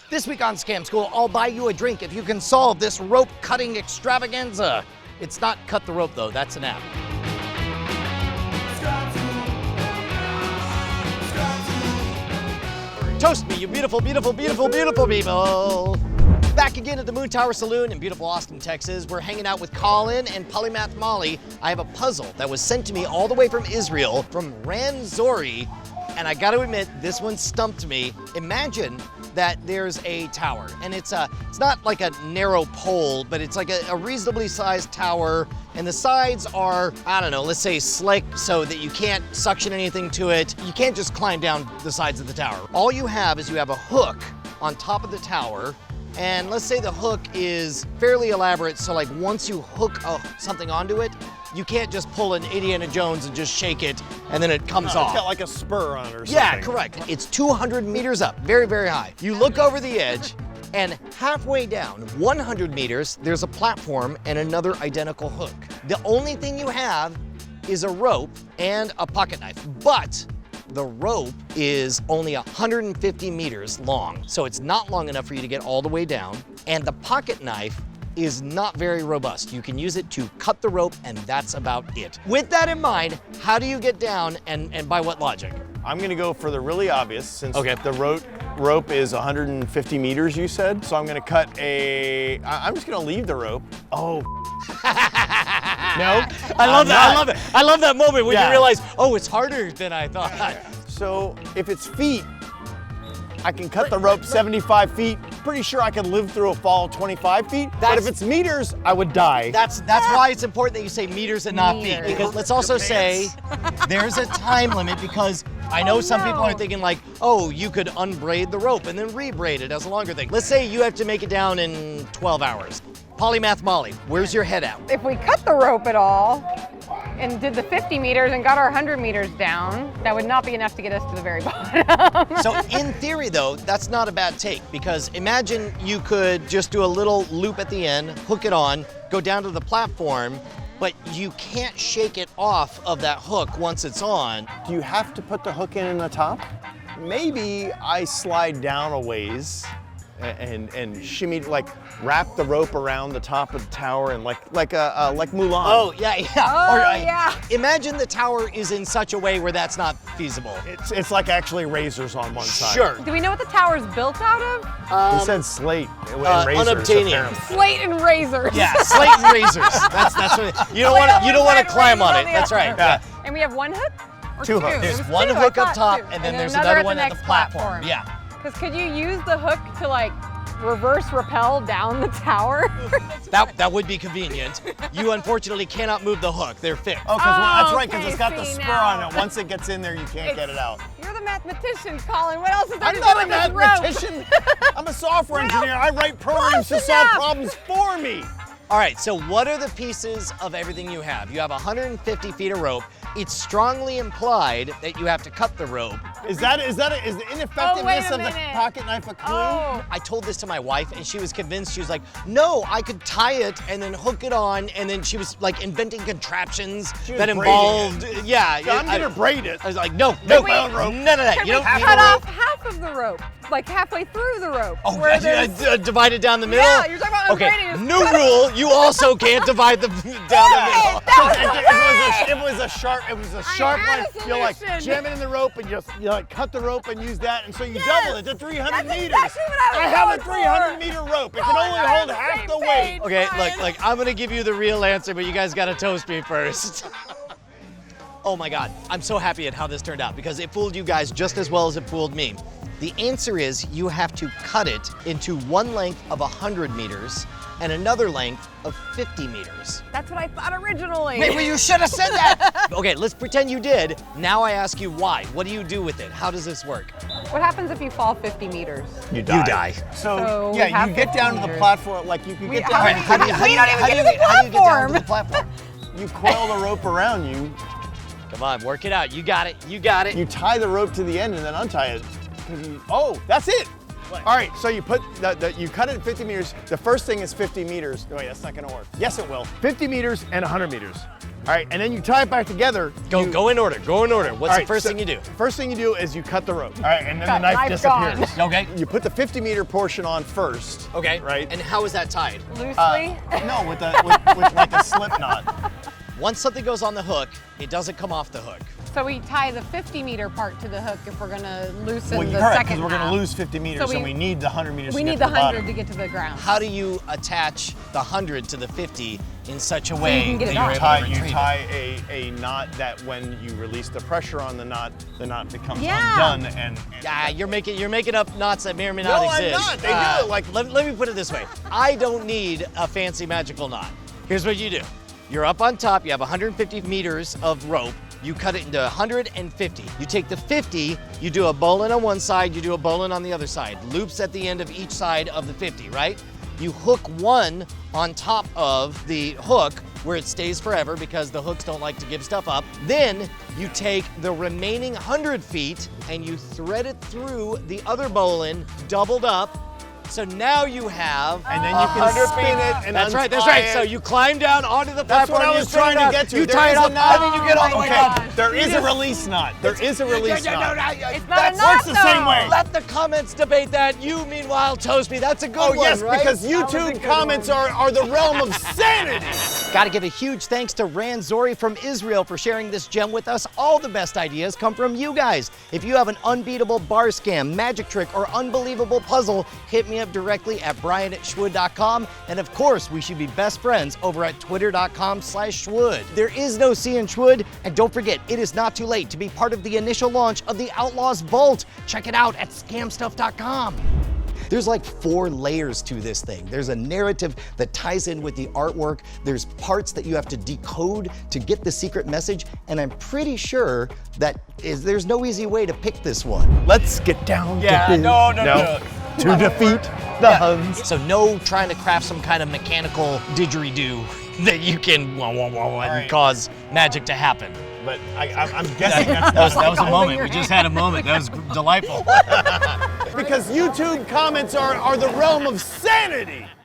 This week on Scam School, I'll buy you a drink if you can solve this rope cutting extravaganza. It's not cut the rope though, that's an app. Toast me, you beautiful, beautiful, beautiful, beautiful people. Back again at the Moontower Saloon in beautiful Austin, Texas. We're hanging out with Colin and Polymath Molly. I have a puzzle that was sent to me all the way from Israel, from Ranzori. And I gotta admit, this one stumped me. Imagine that there's a tower, and it's not like a narrow pole, but it's like a reasonably sized tower, and the sides are, I don't know, let's say slick so that you can't suction anything to it. You can't just climb down the sides of the tower. All you have is you have a hook on top of the tower, and let's say the hook is fairly elaborate, so like once you hook something onto it, you can't just pull an Indiana Jones and just shake it and then it comes off. It's got like a spur on it or something. Yeah, correct. It's 200 meters up, very, very high. You look over the edge and halfway down, 100 meters, there's a platform and another identical hook. The only thing you have is a rope and a pocket knife, but the rope is only 150 meters long, so it's not long enough for you to get all the way down, and the pocket knife is not very robust. You can use it to cut the rope, and that's about it. With that in mind, how do you get down, and by what logic? I'm gonna go for the really obvious, since the rope is 150 meters, you said. So I'm gonna cut I'm just gonna leave the rope. Oh. No? I love that. I love that moment when you realize, oh, it's harder than I thought. So if it's feet, I can cut the rope 75 feet. Pretty sure I could live through a fall 25 feet. But if it's meters, I would die. That's why it's important that you say meters and not feet. Because let's also say there's a time limit, because I know some people are thinking like, oh, you could unbraid the rope and then rebraid it as a longer thing. Let's say you have to make it down in 12 hours. Polymath Molly, where's your head at? If we cut the rope at all and did the 50 meters and got our 100 meters down, that would not be enough to get us to the very bottom. So in theory though, that's not a bad take, because imagine you could just do a little loop at the end, hook it on, go down to the platform, but you can't shake it off of that hook once it's on. Do you have to put the hook in the top? Maybe I slide down a ways and shimmy, like wrap the rope around the top of the tower and like Mulan. Oh yeah, yeah. Oh yeah. Imagine the tower is in such a way where that's not feasible. It's like actually razors on one side. Sure. Do we know what the tower's built out of? He said slate and razors. Unobtainium. Apparently. Slate and razors. Yeah, slate and razors. That's what you don't want to climb on it. That's right. Yeah. And we have one hook? Or Two hooks. There's There's one two, hook I up thought top, two. and then there's another another at one at the platform. Yeah. Because could you use the hook to like reverse rappel down the tower? That would be convenient. You unfortunately cannot move the hook. They're fixed. Oh, that's right, because okay, it's got the see spur now. on it. Once it gets in there, you can't get it out. You're the mathematician, Colin. What else is there I'm to not do a with this rope? mathematician. I'm a software engineer. I write programs to Close solve enough. problems for me. All right, so what are the pieces of everything you have? You have 150 feet of rope. It's strongly implied that you have to cut the rope. Is the ineffectiveness of the pocket knife a clue? Oh. I told this to my wife, and she was convinced. She was like, no, I could tie it and then hook it on, and then she was like inventing contraptions that involved, yeah. So I'm gonna braid it. I was like, no, Make my own rope. none of that. Can You we don't need cut a off rope. half of the rope? Like halfway through the rope? Oh, where there's- divide it down the middle? Yeah, you're talking about okay, unbraiding. Just new cut it. rule, you also can't divide the down the middle. It was a sharp had knife. a You like solution. jam it in the rope and you like cut the rope and use that, and so you double it to 300 That's meters. exactly what I was have a going 300 for. meter rope. It Colin can and only I are hold on the half same the weight. page. Okay, Brian. look, I'm gonna give you the real answer, but you guys gotta toast me first. Oh my God, I'm so happy at how this turned out, because it fooled you guys just as well as it fooled me. The answer is you have to cut it into one length of 100 meters and another length of 50 meters. That's what I thought originally. Wait, well, you should have said that. Okay, let's pretend you did. Now I ask you why. What do you do with it? How does this work? What happens if you fall 50 meters? You die. So we yeah, have you get 50 down to the meters. platform, like you can get down. We don't even get to the down to the platform? You coil the rope around you. Come on, work it out. You got it. You got it. You tie the rope to the end and then untie it. Oh, that's it. What? All right, so you put you cut it 50 meters. The first thing is 50 meters. No, wait, that's not gonna work. Yes, it will. 50 meters and 100 meters. All right, and then you tie it back together. Go in order. Go in order. What's All the right, first so thing you do? First thing you do is you cut the rope. All right, and then Cut, the knife knife gone. disappears. Okay. You put the 50-meter portion on first. Okay. Right. And how is that tied? Loosely. No, with like a slip knot. Once something goes on the hook, it doesn't come off the hook. So we tie the 50-meter part to the hook if we're gonna loosen Well, the you're correct, second because we're going half. to lose 50 meters, So so we- we need the 100 meters We to need get the to the 100 bottom. to get to the ground. How do you attach the 100 to the 50 in such a you way can get that it you're off. able to You retrieve tie it? a knot that when you release the pressure on the knot becomes Yeah. undone and Yeah, you're making up knots that may or may not No, I'm exist. not. They do it like- let me put it this way. I don't need a fancy magical knot. Here's what you do. You're up on top, you have 150 meters of rope. You cut it into 150. You take the 50, you do a bowline on one side, you do a bowline on the other side. Loops at the end of each side of the 50, right? You hook one on top of the hook where it stays forever because the hooks don't like to give stuff up. Then you take the remaining 100 feet and you thread it through the other bowline, doubled up. So now you have and then you can spin it and that's right. That's untie right. it. So you climb down onto the That's platform. what I you was spin trying it to out, get to. You There tie is it a up, knot. and then you get all the Oh way my down. gosh. There is a release knot. There is a release knot. It's not That a knot, works the same though. way. Let the comments debate that. You, meanwhile, toast me. That's a good Oh one, yes, right? because was a YouTube good comments one. are the realm of sanity. Got to give a huge thanks to Ran Zori from Israel for sharing this gem with us. All the best ideas come from you guys. If you have an unbeatable bar scam, magic trick, or unbelievable puzzle, hit me up directly at brian@schwood.com. And of course, we should be best friends over at twitter.com/schwood. There is no C in Schwood, and don't forget, it is not too late to be part of the initial launch of the Outlaws Vault. Check it out at scamstuff.com. There's like 4 layers to this thing. There's a narrative that ties in with the artwork. There's parts that you have to decode to get the secret message. And I'm pretty sure that there's no easy way to pick this one. Let's get down Yeah, to business. no. To defeat the Huns. So no trying to craft some kind of mechanical didgeridoo that you can and cause magic to happen. But I'm guessing that's That was a moment. We just had a moment. That was delightful. because YouTube comments are the realm of sanity.